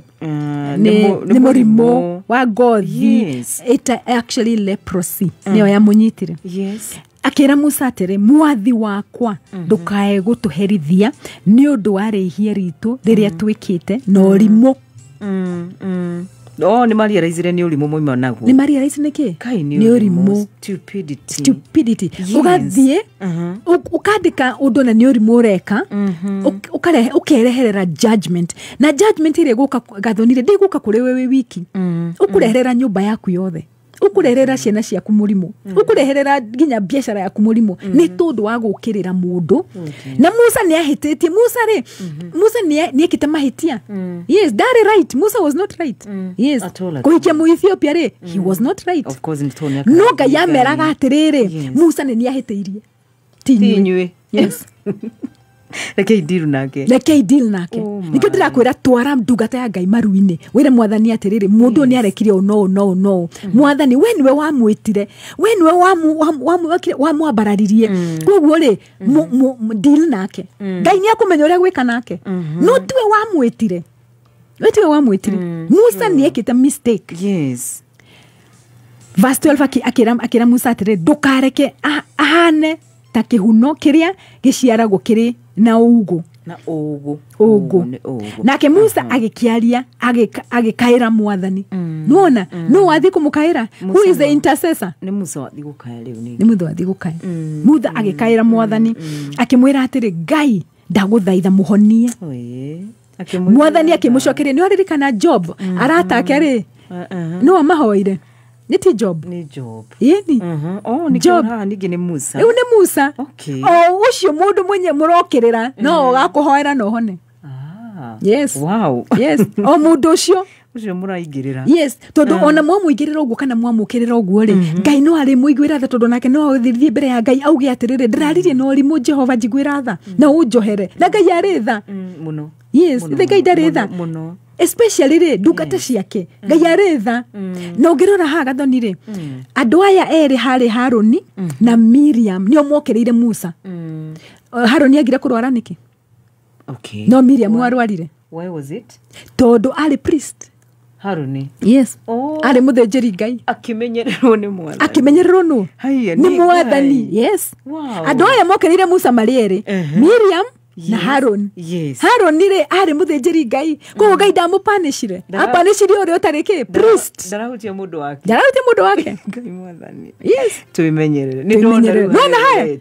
Nĩ mũrimũ wa ngothi. Yes. It actually leprosy. Nĩyo yamũnyitire. Yes. Akĩra Musa atĩrĩ, mwathi wakwa ndũkae gũtũherithia nĩ ũndũ wa rĩhia ritũ rĩrĩa twĩkĩte na ũrimũ. No, ni Maria raizire ni ulimu moima naguo. Ni Maria raizire niki? Ni ulimu. Stupidity. Ugathie, ukandika undu na ni ulimu ureka, ukereherera judgment. Na judgment ile guka gathonire, ndi guka kuri wewe wiki. Ukureherera nyumba yaku yothe. Ukureherera ciana ciaku murimu. Ukureherera ginya biashara yaku murimu. Ni tondu wa gukirira mundu. Na Musa ni ahititie. Musa ni ekite mahitia. Yes, that is right. Musa was not right. Yes. Kuhikia mu Ethiopia re, he was not right. Of course ni tone. No Ngai ameraga atiriri. Musa ni ahitiirie. Tinywe. Yes. Rekei deal nake. Nikio ndirakwira twara ndungata ya Ngai maru-ini. Wire mwathani atiriri mundu ni arekire no. Mwathani we niwe wamwitire. We niwe wamwambararirie. Koguo ri deal nake. Ngai ni akumenya uria gwika nake. No tiwe wamwitire. Musa ni ekite mistake. Yes. Verse 12 akira Musa atiriri ndukareke ahane ta kihuno kiria giciaragwo kiri na ugu. Nake Musa agikiaria agikaira mwathani. Nuona no wathi kumukaira. Who is the intercessor? Ni Musa wathi gukaya riu ni. Ni Musa wathi gukaya. Musa agikaira mwathani akimwira atiri Ngai ndaguthaitha muhonie. Mwathani akimucokeria ni aririkana Job aratake ari no mahoire. Niti Job. Ni Job. Yeni. Ni Job. Ningi ni Musa. Ni Musa. Okay. Ucio mundu mwenye murokirira no gakuhoera no hone. Yes. Wow. Yes. Mundu ucio muraingirira. Yes. Tondu ona mwamuigirira uguo kana mwamukirira uguo ri Ngai no ari muigwira tha tondu nake no uthithie mbere ya Ngai auge atiriri ndiraririe no rimu Jehova njigwira tha na unjohere na Ngai ari tha muno. Yes. Ngai ndari tha muno. Especially re ndungata ciake Ngai ari tha no ngirora ha gathonire andu aya eri hari Haruni na Miriam nio mokereire Musa. Haruni agira kurwara niki? Okay. No Miriam warwarire. Why was it? Tondu ari priest. Haruni. Yes. Ari muthenjeri Ngai. Akimenyererwo ni mwathani. Akimenyererwo no. Ni mwathani. Yes. Wow. Andu aya mokereire Musa mariere. Miriam na Harun. Yes. Harun nire ari muthenjeri Ngai. Ko Ngai ndamupanishire. Apanishire uri utareke priest. Ndarahutia mundu wake. Ngai mwathani. Yes. Tuimenyerere. Nona haya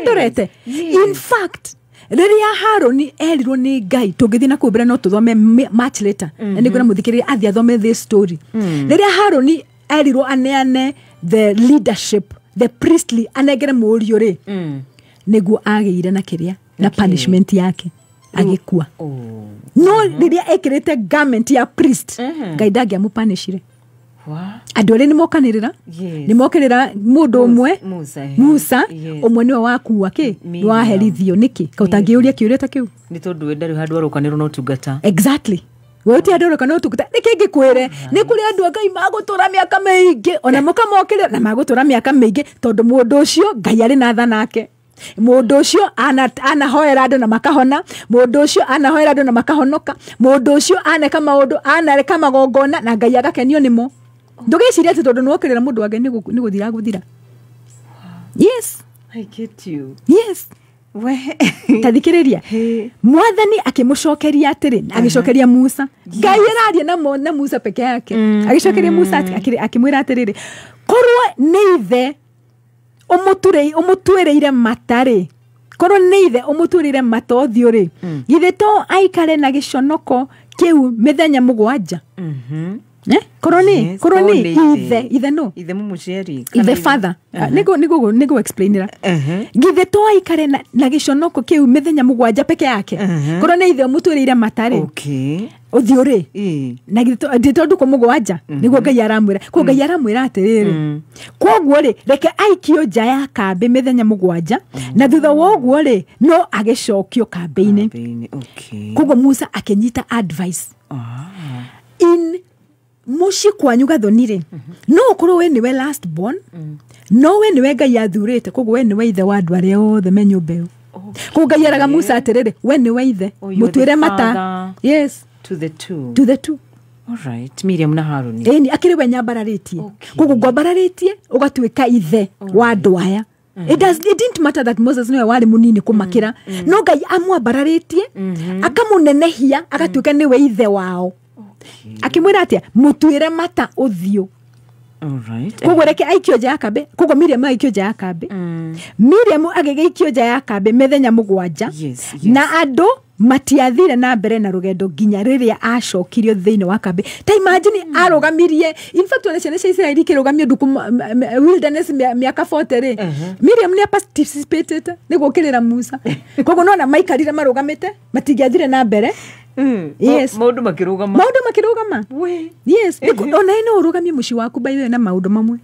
ndorete. In fact, riria Haruni erirwo ni Ngai tungithii na kumbira no tuthome much later. Ni ngona muthikiriri athi athome this story. Riria Haruni erirwo aneane the leadership, the priestly anegere murio ri. Niguo ageire na kiria na punishment yake agikua. No riria ekirite garment ya priest Ngai ndangiamupanishire. Andu ri ni mokanirira ni mokirira mundu umwe Musa umwe niwe wakua ki ni waherithio niki kautangiuria kiuria ta kiu ni tondu we ndari handu arokanirwo no tungata. Exactly. We ti andu arokanirwo tungata niki ngikwire ni kuri andu Ngai magutura miaka mingi ona mukamokirira na magutura miaka mingi tondu mundu ucio Ngai ari na tha nake. Mundu ucio anahoera andu na makahona. Mundu ucio anahoera andu na makahonoka. Mundu ucio aneka maundu anareka magongona na Ngai agakenio nimo. Ndugeciria ati tondu nwokirira mundu wage ni guthira guthira. Yes. I get you. Yes. We tathikiriria mwathani akimucokeria atiri agicokeria Musa. Ngai araria na Musa peke yake. Agicokeria Musa akimwira atiriri korwo nĩ ithe ũmũtuĩrĩire matare korwo nĩ ithe ũmũtuĩrĩire mata ũthiũ rĩ githĩ to aikare na gĩconoko kĩu mĩthenya mũgwanja korwo nĩ ithe no ithe mũmũciari ithe father nĩguo explainĩra githĩ to aikare na gĩconoko kĩu mĩthenya mũgwanja peke yake korwo nĩ ithe ũmũtuĩrĩire matare ũthiũ rĩ na githĩ to ndũkũ mũgwanja nĩguo Ngai aramwĩra ko Ngai aramwĩra atĩrĩrĩ koguo rĩ reke aikio nja ya kambĩ mĩthenya mũgwanja na thutha wa ũguo rĩ no agĩcokio kambĩ-inĩ koguo Musa akĩnyita advice in mushi kwanyu gathoni rĩ no ũkorwo we nĩwe last born no we nĩwe Ngai athurĩte koguo we nĩwe ithe wa andũ arĩa othe me nyũmba ĩyo koguo Ngai eraga Musa atĩrĩrĩ we nĩwe ithe mũtuĩre mata yes to the two all right Miriam na Haruni eni akĩrĩ we nyambararĩtie koguo ngwambararĩtie ũgatuĩka ithe wa andũ aya it didn't matter that Moses nĩwe warĩ mũnini kũmakĩra no Ngai amwambararĩtie akamũnenehia agatuĩka nĩwe ithe wao akimwira atia mutuire mata ũthiũ koguo reke aikio nja ya kambĩ koguo Miriam aikio nja ya kambĩ Miriam agĩgĩikio nja ya kambĩ mĩthenya mũgwanja na andũ matiathire na mbere na rũgendo nginya rĩrĩa acokirio thĩinĩ wa kambĩ ta imagine arũgamirie in fact ona ciana cia Israeli ikĩrũgamio ndũkũ wilderness mĩaka 40 rĩ Miriam nĩ participated nĩguo kĩrĩra Musa koguo nona maikarire marũgamĩte matingĩathire na mbere yes maũndũ makĩrũgama yes ona ino ũrũgamie mũciĩ waku by the way na maũndũ mamwe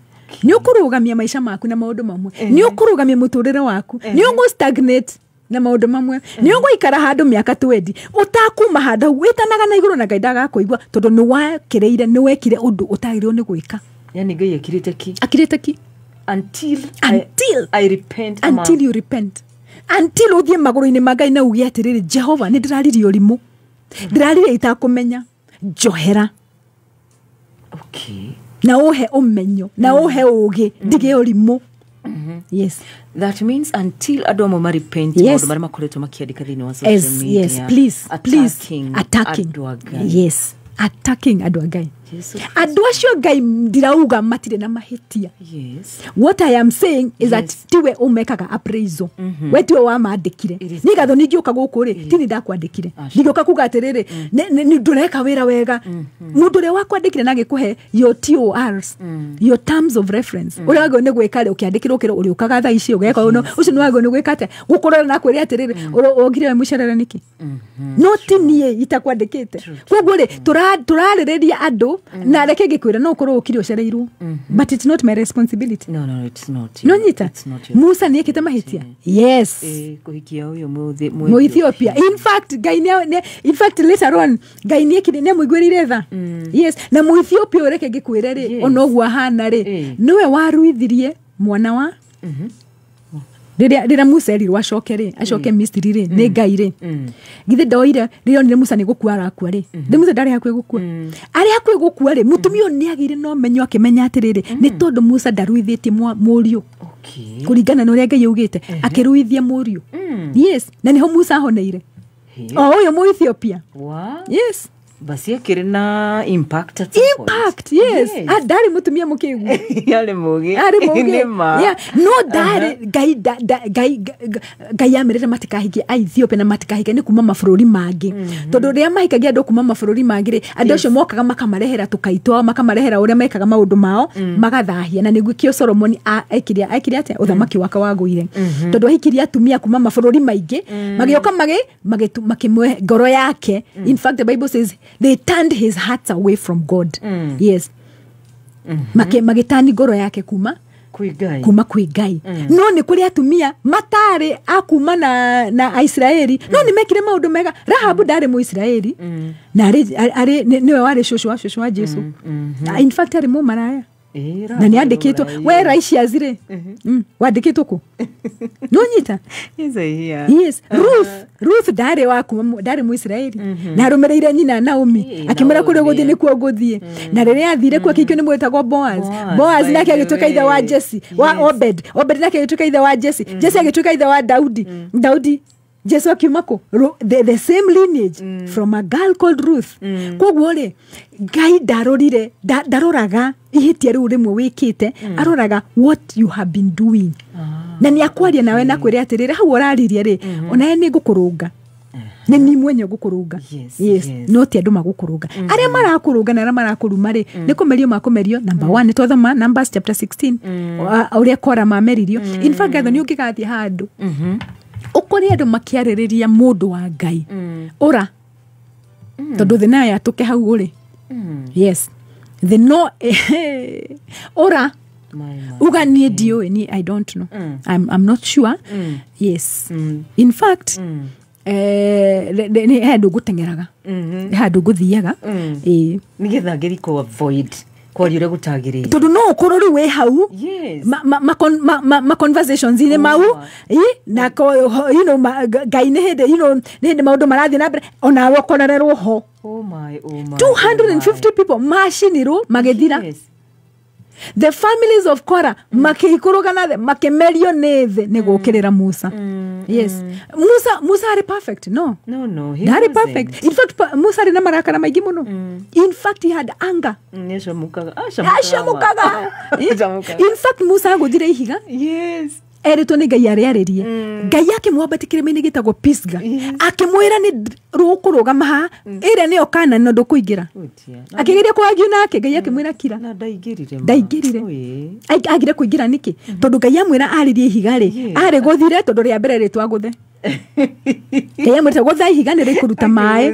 nĩ ũkũrũgamia maica maku na maũndũ mamwe nĩ ũkũrũgamia mũtũrĩre waku nĩ ũgũ stagnate na maũndũ mamwe nĩ ũgũikara handũ mĩaka 20 ũtakuma handũ wĩtanaga na igũrũ na Ngai ndagakũigua tondũ nĩ wakĩrĩire nĩ wekire ũndũ ũtagĩrĩirwo nĩ gwĩka yani Ngai akirĩte ki until I repent until you repent until ũthiĩ magũrũ-inĩ ma Ngai na uge atĩrĩrĩ Jehova nĩ ndĩraririe ũrimũ ndĩrarire itakũmenya njohera na ũhe ũmenyo na ũhe ũgĩ ndige ũrimũ yes that means until andũ amwe marepent maũndũ marĩa makoretwo makĩandĩka thĩinĩ wa social media yes please attacking yes attacking andũ a Ngai andũ acio Ngai ndirauga matirĩ na mahĩtia what I am saying is that tiwe ũmekaga appraisal we tiwe wamandĩkire nĩ gatho ningĩũka gũkũ rĩ tini ndakwandĩkire ningĩũka kuga atĩrĩrĩ nĩ ndũreka wĩra wega mũndũ ũrĩa wakwandĩkire na gĩkũhe your TORs your terms of reference ũrĩa wagĩrĩirwo nĩ gwĩka rĩ ũkĩandĩkĩrwo kĩro ũrĩũkaga thaa ici ũgeka ũno ũcio nĩ wagĩrĩirwo nĩ gwĩka atĩa gũkũrora na kwĩrĩa atĩrĩrĩ ũgire we mũcerere nĩkĩ no tinie itakwandĩkĩte koguo rĩ tũrarĩrĩria andũ na reke ngĩkwĩra no ũkorwo ũkire ũcereirwo but it's not my responsibility no it's not no nyita Musa nĩ ekĩte mahĩtia yes kũhikia ũyũ mu Ethiopia in fact Ngai in fact later on Ngai nĩ ekire nĩ mũiguĩrĩire tha yes na mu Ethiopia reke ngĩkwĩre rĩ ona ũguo ahana rĩ nĩwe waruithirie mwana wa rĩrĩa Musa erirwo acoke Misiri rĩ nĩ Ngai rĩ githĩ ndoire rĩrĩa onire Musa nĩ gũkua arakua rĩ Musa ndarĩ hakuhĩ gũkua arĩ hakuhĩ gũkua rĩ mũtumia ũyũ nĩ agĩire no menyo akĩmenya atĩrĩrĩ nĩ tondũ Musa ndaruithĩtie mũriũ kũringana na ũrĩa Ngai augĩte akĩruithia mũriũ yes na nĩho Musa ahoneire ũyũ mu Ethiopia yes basi akĩrĩ na impact yes ndarĩ mũtumia mũkĩgu arĩ mũgĩ yeah no ndarĩ Ngai amĩrĩte matikahikie Ethiopia na matikahike nĩ kuma mabũrũri mangĩ tondũ rĩrĩa mahikagia andũ kuma mabũrũri mangĩ rĩ andũ acio mokaga makamarehera tũkaitwa makamarehera ũrĩa mekaga maũndũ mao magathahia na nĩguo kĩo Solomon aikiria atĩa ũthamaki wake wagũire tondũ aikiria atumia kuma mabũrũri maingĩ magĩoka makĩmwe ngoro yake in fact the Bible says they turned his hearts away from God yes magĩtani ngoro yake kuma kwĩ Ngai no nĩ kũrĩ atumia matarĩ akuma na Israeli no nĩ mekire maũndũ mega Rahabu ndarĩ mu Israeli na nĩwe warĩ cũcũ wa Jesu in fact arĩ mu maraya na nĩ andĩkĩtwo we Raishias rĩ wandĩkĩtwo kũ no nyita yes Ruth ndarĩ mu Israeli na arũmĩrĩire nyina Naomi akĩmwĩra kũrĩa gũthiĩ nĩkuo gũthiĩ na rĩrĩa athire kuo kĩkio nĩ mwĩtagwo Boaz nake agĩtuĩka ithe wa Jesse wa Obed nake agĩtuĩka ithe wa Jesse agĩtuĩka ithe wa Daudi Jesu akiumako the same lineage from a girl called Ruth. Koguo ri Ngai darorire daroraga ihitia riu rimwe wikite aroraga what you have been doing. Na ni akwaria nawe na kwire atirire hau uraririe ri ona ni ngukurunga. Ni mwenye gukurunga. Yes. No ti andu magukurunga. Aria marakurunga na aria marakuruma ri ni kumerio makumerio. Number 1 twethoma Numbers chapter 16. Uria Kora mameririo. In fact gatho ni ungigathie handu. Ukori andu makiaririria mundu wa Ngai. Ora. Tondu thina ya tuke hau uri. Yes. The no ora. Uga ni dio ni I don't know. I'm not sure. Yes. In fact ni handu gutengeraga. Handu guthiaga. Nigetha ngeri ko avoid kwari ure gutagirira. Tondu no ukorori we hau. Yes. Ma conversations ine mau. Na ko Ngai ne hede ne maundu marathi na ona wokorererwo ho. Oh my 250 people mashiniro magethira. Yes. The families of Korah makikuruga na makemerio nethe ne gukirira Musa. Yes. Musa are perfect. No. He are perfect. In fact Musa ari na marakara maigi muno. In fact he had anger. Ashamukaga. In fact Musa aguthire ihiga. Yes. Erito ni Ngai ariaririe. Ngai yake mwambatikire mini gitagwo Pisga. Akimwira ni rukuruga maha ire ni okana no ndukuingira. Akigeria kwagiu nake Ngai yake mwira kira. Na ndaigirire. Agire kuingira niki? Tondu Ngai amwira aririe ihiga ri. Ari guthire tondu ria mbere ri twaguthe. Ngai amwira gutha ihiga ni rikuruta mai.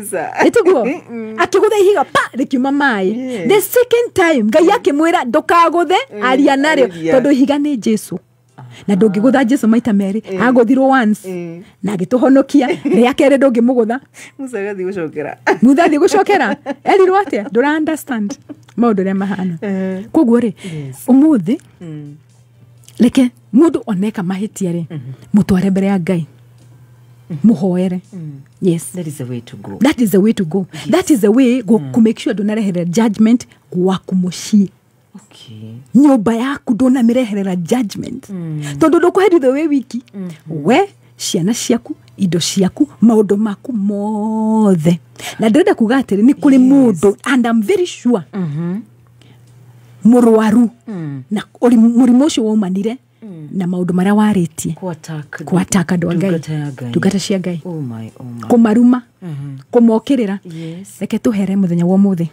Etiguo. Akigutha ihiga pa rikiuma mai. The second time Ngai yake mwira ndukaguthe aria nario tondu ihiga ni Jesu. Na ndungigutha Jesu maita meri aguthirwo once na gituhonokia ria kere ndungimugutha Musa gathi gucokera erirwo atia ndura understand maundu ria mahana koguo ri umuthi leke mundu oneka mahitia ri mutware mbere ya Ngai muhoere. Yes, that is the way to go. That is the way to make sure donarehere judgment gwaku mucii. Okay. Nyumba yaku ndona mireherera judgment. Tondu ndukuherithwe we wiki. We ciana ciaku, indo ciaku, maundu maku mothe. Na ndenda kuga atiri ni kuri mundu and I'm very sure. Murwaru. Na uri murimu ucio waumanire na maundu maria waritie. Kuataka ndo Ngai. Tugata cia Ngai. Oh my. Kumaruma. Kumokirira. Yes. Reke tuhere muthenya wa muthi.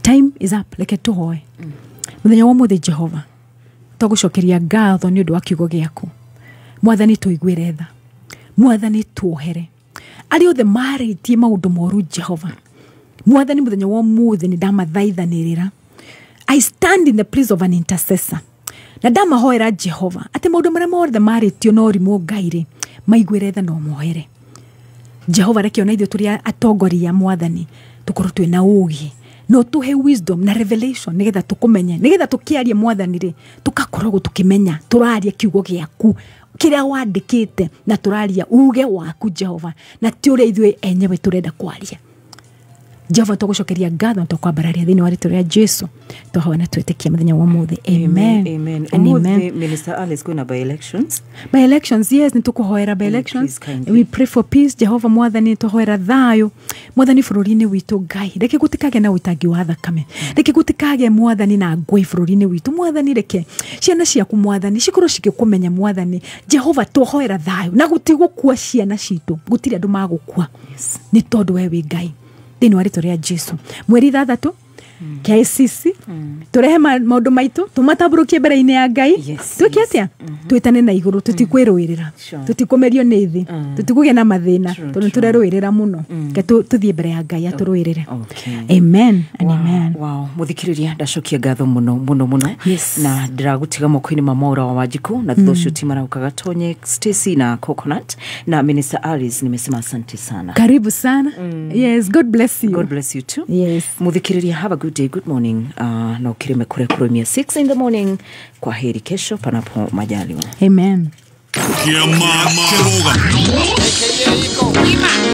Time is up. Leke tuhoe. Muthenya wa muthi Jehova tugucokeria ngatho ni undu wa kiugo giaku. Mwathani tuiguire tha. Mwathani tuohere. Ari othe maritie maundu moru Jehova. Mwathani muthenya wa muthi ni ndamathaithanirira. I stand in the place of an intercessor. Na ndamahoera Jehova ati maundu maria mothe maritio no rimu Ngai maiguire tha no mohere. Jehova reke ona ithuĩ tũrĩ atongoria Mwathani tukorwo twĩna ũũgĩ no tuhe wisdom na revelation nigetha tukumenye nigetha tukiarie Mwathani ri tukakorwo tukimenya turaria kiugo giaku kiria wandikite na turaria uge waku Jehova na ti uria ithuĩ enyewe turenda kwaria. Jehova tugucokeria ngatho tukwambararia thini wa rĩtwa rĩa Jesu tuhoana twetikia muthenya wa muthi. Amen. Umuthi Minister Alice kwina by elections. Yes, nitukuhoera by elections. We pray for peace. Jehova Mwathani tuhoera thayo Mwathani bururi-ini witu Ngai reke gutikage na witangi wa thakame reke gutikage Mwathani na ngoi bururi-ini witu Mwathani reke ciana ciaku Mwathani cikorwo cigikumenya Mwathani Jehova tuhoera thayo na gutigukua ciana citu gutiri andu magukua ni tondu we wi Ngai thini wa rĩtwa rĩa Jesu. Mweri 3 KCC turehe maundu maitu tumataburukie mbere-ini ya Ngai tuki atia twitane na iguru tutikwirũirira tutikumerio ni thi tutikuge na mathina tondu turerũirira muno ke tuthie mbere ya Ngai aturũirire. Amen and amen. Wow, muthikiriria ndacokia ngatho muno na ndiragutiga moko-ini ma Mwaura wa Wanjiku na thutha ucio ti maraukaga Tonye Stacy na Coconut na Minister Alice nimesema asante sana. Karibu sana. Yes, God bless you. God bless you too. Yes. Muthikiriria have a good day, good morning. Na ukirime kuremia 6 in the morning. Kwa heri kesho panapo majaliwa. Amen.